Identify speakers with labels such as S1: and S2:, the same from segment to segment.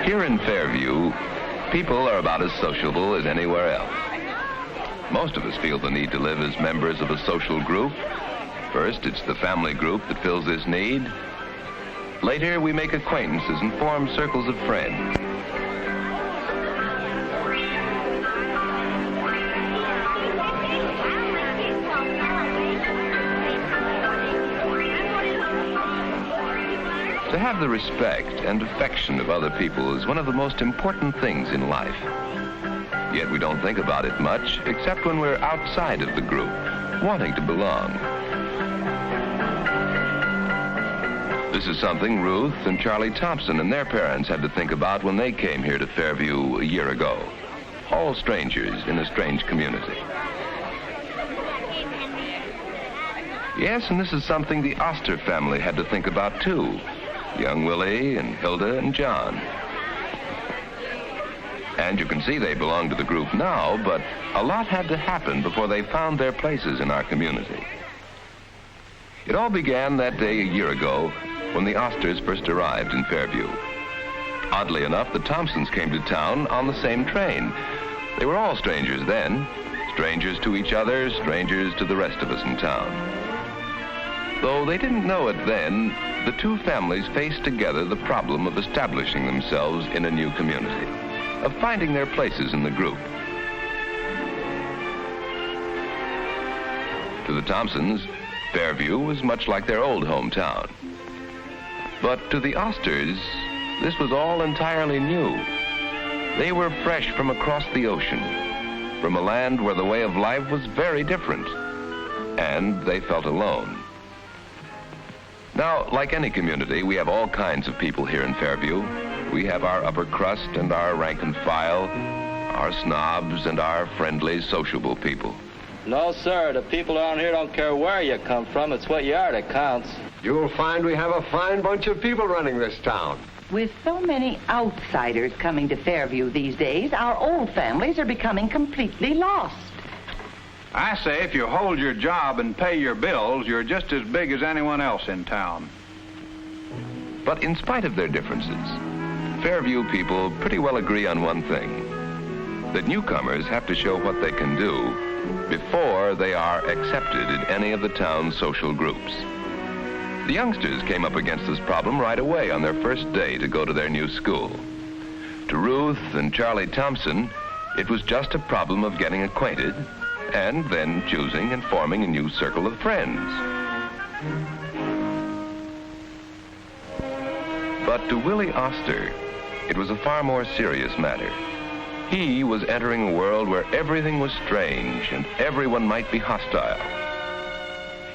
S1: Here in Fairview, people are about as sociable as anywhere else. Most of us feel the need to live as members of a social group. First, it's the family group that fills this need. Later, we make acquaintances and form circles of friends. To have the respect and affection of other people is one of the most important things in life. Yet we don't think about it much, except when we're outside of the group, wanting to belong. This is something Ruth and Charlie Thompson and their parents had to think about when they came here to Fairview a year ago. All strangers in a strange community. Yes, and this is something the Oster family had to think about too. Young Willie and Hilda and John. And you can see they belong to the group now, but a lot had to happen before they found their places in our community. It all began that day a year ago when the Osters first arrived in Fairview. Oddly enough, the Thompsons came to town on the same train. They were all strangers then, strangers to each other, strangers to the rest of us in town. Though they didn't know it then, the two families faced together the problem of establishing themselves in a new community, of finding their places in the group. To the Thompsons, Fairview was much like their old hometown. But to the Osters, this was all entirely new. They were fresh from across the ocean, from a land where the way of life was very different, and they felt alone. Now, like any community, we have all kinds of people here in Fairview. We have our upper crust and our rank and file, our snobs and our friendly, sociable people.
S2: No, sir. The people around here don't care where you come from. It's what you are that counts.
S3: You'll find we have a fine bunch of people running this town.
S4: With so many outsiders coming to Fairview these days, our old families are becoming completely lost.
S5: I say if you hold your job and pay your bills, you're just as big as anyone else in town.
S1: But in spite of their differences, Fairview people pretty well agree on one thing, that newcomers have to show what they can do before they are accepted in any of the town's social groups. The youngsters came up against this problem right away on their first day to go to their new school. To Ruth and Charlie Thompson, it was just a problem of getting acquainted and then choosing and forming a new circle of friends. But to Willie Oster, it was a far more serious matter. He was entering a world where everything was strange and everyone might be hostile.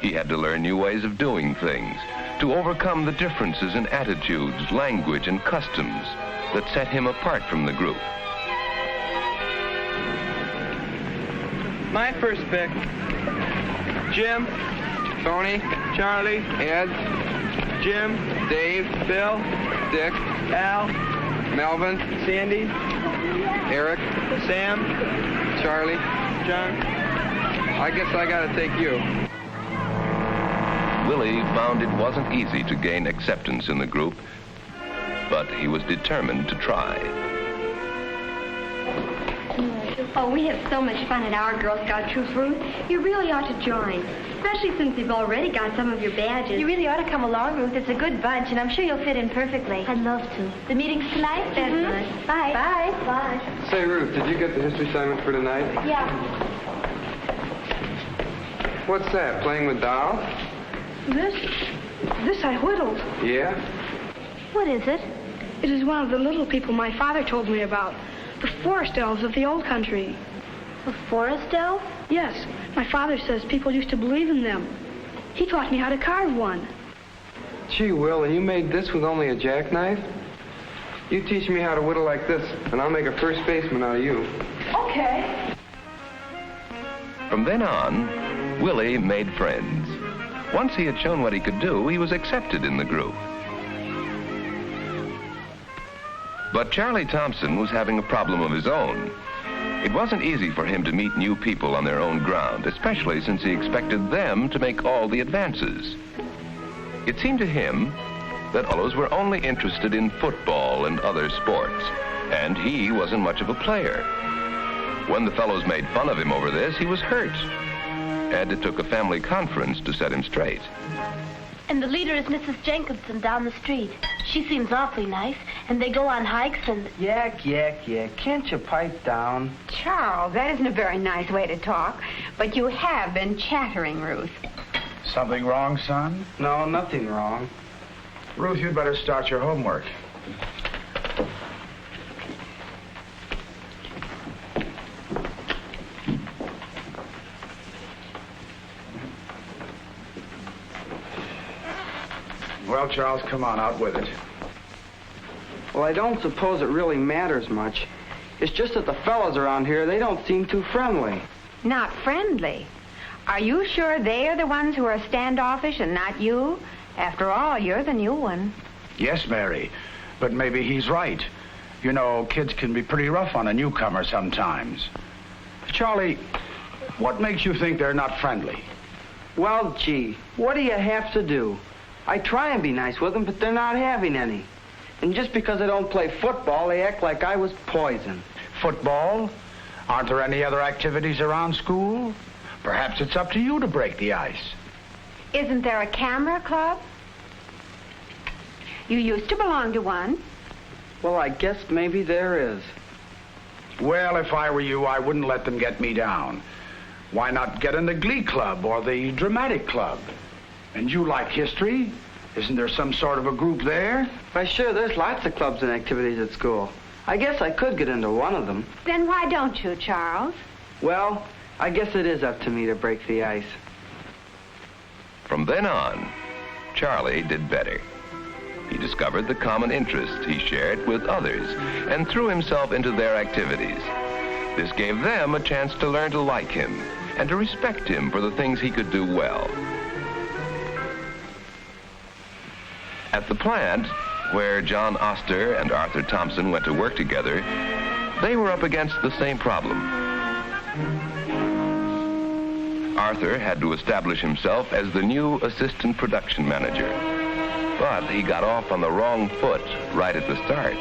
S1: He had to learn new ways of doing things, to overcome the differences in attitudes, language, and customs that set him apart from the group.
S6: My first pick, Jim, Tony, Charlie, Ed, Jim, Dave, Bill, Dick, Al, Melvin, Sandy, Eric, Sam, Charlie, John. I guess I gotta take you.
S1: Willie found it wasn't easy to gain acceptance in the group, but he was determined to try.
S7: Oh, we have so much fun at our Girl Scout troop, Ruth. You really ought to join, especially since you've already got some of your badges.
S8: You really ought to come along, Ruth. It's a good bunch, and I'm sure you'll fit in perfectly.
S7: I'd love to.
S8: The meeting's tonight?
S7: That's nice.
S8: Bye.
S7: Bye.
S8: Bye.
S6: Say, Ruth, did you get the history assignment for tonight?
S8: Yeah.
S6: What's that, playing with dolls?
S9: This I whittled.
S6: Yeah?
S8: What is it?
S9: It is one of the little people my father told me about. The forest elves of the old country.
S8: A forest elf?
S9: Yes. My father says people used to believe in them. He taught me how to carve one.
S6: Gee, Will, and you made this with only a jackknife? You teach me how to whittle like this, and I'll make a first baseman out of you.
S9: Okay.
S1: From then on, Willie made friends. Once he had shown what he could do, he was accepted in the group. But Charlie Thompson was having a problem of his own. It wasn't easy for him to meet new people on their own ground, especially since he expected them to make all the advances. It seemed to him that fellows were only interested in football and other sports, and he wasn't much of a player. When the fellows made fun of him over this, he was hurt, and it took a family conference to set him straight.
S8: And the leader is Mrs. Jenkinson down the street. She seems awfully nice, and they go on hikes and...
S6: Yak. Can't you pipe down?
S10: Charles, that isn't a very nice way to talk, but you have been chattering, Ruth.
S5: Something wrong, son?
S6: No, nothing wrong.
S5: Ruth, you'd better start your homework. Well, Charles, come on, out with it.
S6: Well, I don't suppose it really matters much. It's just that the fellows around here, they don't seem too friendly.
S10: Not friendly? Are you sure they are the ones who are standoffish and not you? After all, you're the new one.
S5: Yes, Mary, but maybe he's right. You know, kids can be pretty rough on a newcomer sometimes. Charlie, what makes you think they're not friendly?
S6: Well, gee, what do you have to do? I try and be nice with them, but they're not having any. And just because I don't play football, they act like I was poison.
S5: Football? Aren't there any other activities around school? Perhaps it's up to you to break the ice.
S10: Isn't there a camera club? You used to belong to one.
S6: Well, I guess maybe there is.
S5: Well, if I were you, I wouldn't let them get me down. Why not get in the Glee Club or the Dramatic Club? And you like history? Isn't there some sort of a group there?
S6: Why, sure, there's lots of clubs and activities at school. I guess I could get into one of them.
S10: Then why don't you, Charles?
S6: Well, I guess it is up to me to break the ice.
S1: From then on, Charlie did better. He discovered the common interest he shared with others and threw himself into their activities. This gave them a chance to learn to like him and to respect him for the things he could do well. At the plant, where John Oster and Arthur Thompson went to work together, they were up against the same problem. Arthur had to establish himself as the new assistant production manager, but he got off on the wrong foot right at the start.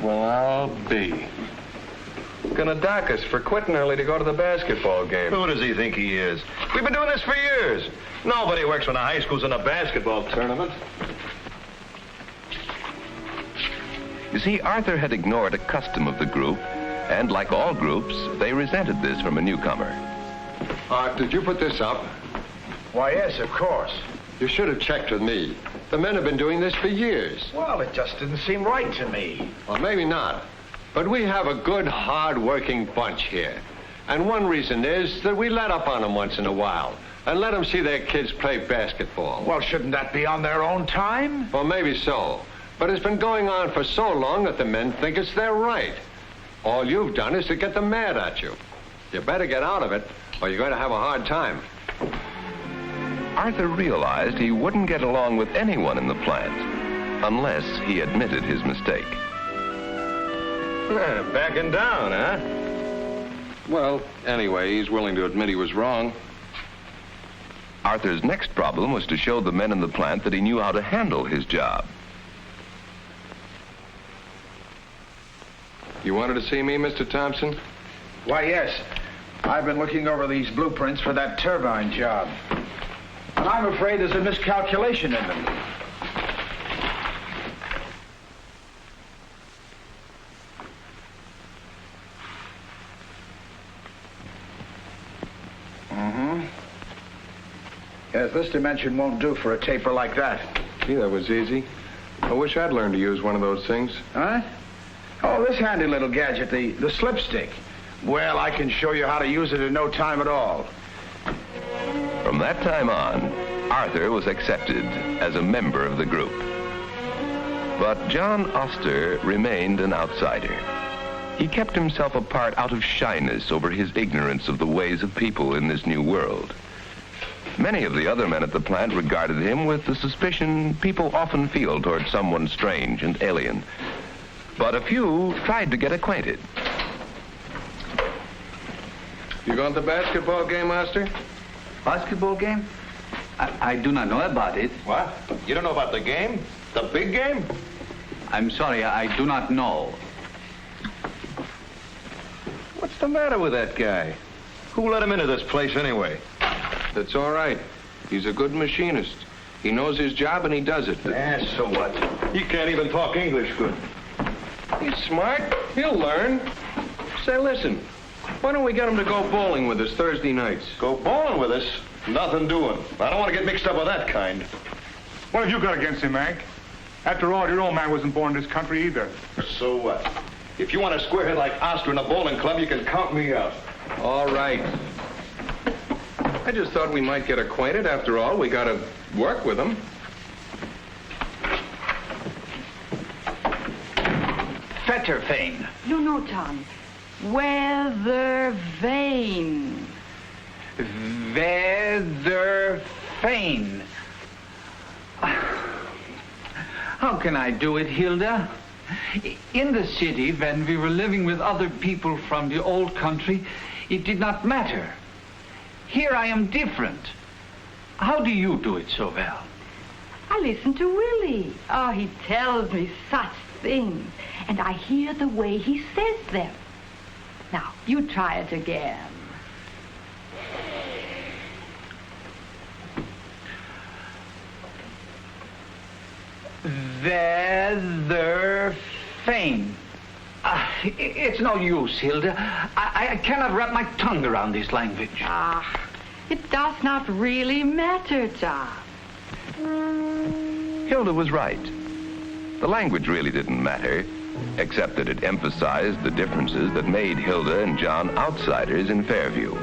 S3: Well, I'll be. Gonna dock us for quitting early to go to the basketball game.
S11: Who does he think he is? We've been doing this for years. Nobody works when the high school's in a basketball tournament.
S1: You see, Arthur had ignored a custom of the group, and like all groups, they resented this from a newcomer.
S3: Art, did you put this up?
S5: Why, yes, of course.
S3: You should have checked with me. The men have been doing this for years.
S5: Well, it just didn't seem right to me.
S3: Well, maybe not. But we have a good, hard-working bunch here. And one reason is that we let up on them once in a while and let them see their kids play basketball.
S5: Well, shouldn't that be on their own time?
S3: Well, maybe so. But it's been going on for so long that the men think it's their right. All you've done is to get them mad at you. You better get out of it, or you're going to have a hard time.
S1: Arthur realized he wouldn't get along with anyone in the plant unless he admitted his mistake.
S11: Backing down, huh?
S3: Well, anyway, he's willing to admit he was wrong.
S1: Arthur's next problem was to show the men in the plant that he knew how to handle his job.
S3: You wanted to see me, Mr. Thompson?
S5: Why, yes. I've been looking over these blueprints for that turbine job. And I'm afraid there's a miscalculation in them. Yes, this dimension won't do for a taper like that.
S3: Gee, that was easy. I wish I'd learned to use one of those things.
S5: Huh? Oh, this handy little gadget, the slipstick. Well, I can show you how to use it in no time at all.
S1: From that time on, Arthur was accepted as a member of the group. But John Oster remained an outsider. He kept himself apart out of shyness over his ignorance of the ways of people in this new world. Many of the other men at the plant regarded him with the suspicion people often feel toward someone strange and alien. But a few tried to get acquainted.
S3: You going to the basketball game, Oster?
S12: Basketball game? I do not know about it.
S11: What? You don't know about the game? The big game?
S12: I'm sorry, I do not know.
S3: What's the matter with that guy?
S11: Who let him into this place anyway?
S3: That's all right. He's a good machinist. He knows his job and he does it.
S11: So what? He can't even talk English good.
S3: He's smart. He'll learn. Say, listen, why don't we get him to go bowling with us Thursday nights?
S11: Go bowling with us? Nothing doing. I don't want to get mixed up with that kind.
S13: What have you got against him, Hank? After all, your old man wasn't born in this country either.
S11: So what? If you want a squarehead like Oster in a bowling club, you can count me out.
S3: All right. I just thought we might get acquainted. After all, we got to work with him.
S12: Fetterfane.
S4: No, Tom. Weathervane.
S12: Weatherfane. How can I do it, Hilda? In the city, when we were living with other people from the old country, it did not matter. Here I am different. How do you do it so well?
S4: I listen to Willie. Oh, he tells me such things. And I hear the way he says them. Now, you try it again.
S12: Weatherfane. It's no use, Hilda. I cannot wrap my tongue around this language.
S4: It does not really matter, John.
S1: Hilda was right. The language really didn't matter, except that it emphasized the differences that made Hilda and John outsiders in Fairview.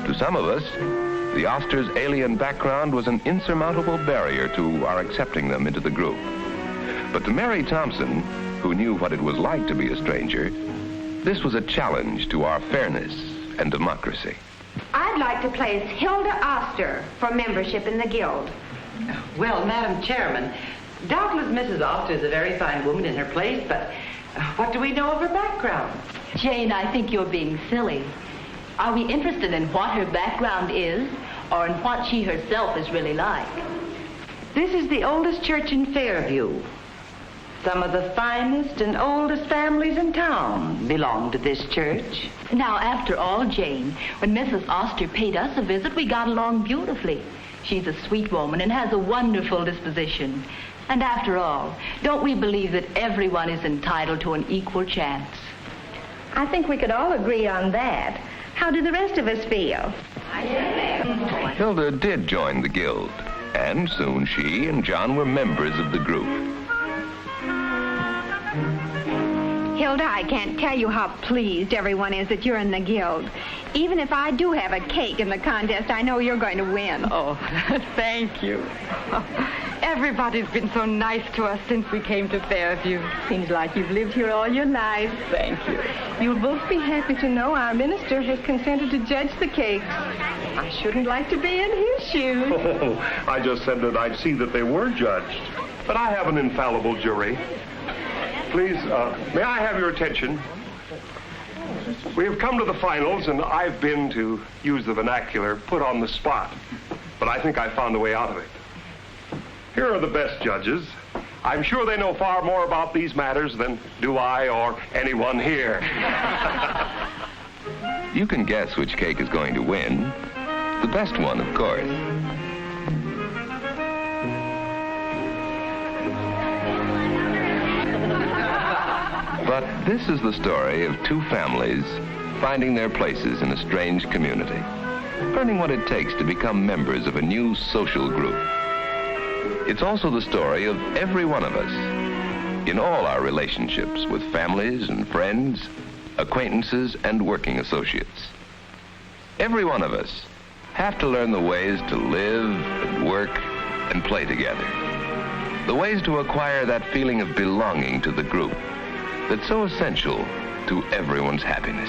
S1: To some of us, the Osters' alien background was an insurmountable barrier to our accepting them into the group. But to Mary Thompson, who knew what it was like to be a stranger, this was a challenge to our fairness and democracy.
S10: I'd like to place Hilda Oster for membership in the Guild.
S4: Well, Madam Chairman, doubtless Mrs. Oster is a very fine woman in her place, but what do we know of her background?
S8: Jane, I think you're being silly. Are we interested in what her background is or in what she herself is really like?
S4: This is the oldest church in Fairview. Some of the finest and oldest families in town belong to this church.
S8: Now, after all, Jane, when Mrs. Oster paid us a visit, we got along beautifully. She's a sweet woman and has a wonderful disposition. And after all, don't we believe that everyone is entitled to an equal chance?
S10: I think we could all agree on that. How do the rest of us feel?
S1: Hilda did join the Guild, and soon she and John were members of the group.
S10: Hilda, I can't tell you how pleased everyone is that you're in the Guild. Even if I do have a cake in the contest, I know you're going to win.
S4: Oh, thank you. Everybody's been so nice to us since we came to Fairview. Seems like you've lived here all your life. Thank you.
S9: You'll both be happy to know our minister has consented to judge the cakes. I shouldn't like to be in his shoes.
S14: Oh, I just said that I'd see that they were judged. But I have an infallible jury. Please, may I have your attention? We have come to the finals, and I've been, to use the vernacular, put on the spot. But I think I found a way out of it. Here are the best judges. I'm sure they know far more about these matters than do I or anyone here.
S1: You can guess which cake is going to win. The best one, of course. But this is the story of two families finding their places in a strange community, learning what it takes to become members of a new social group. It's also the story of every one of us in all our relationships with families and friends, acquaintances and working associates. Every one of us have to learn the ways to live and work and play together. The ways to acquire that feeling of belonging to the group that's so essential to everyone's happiness.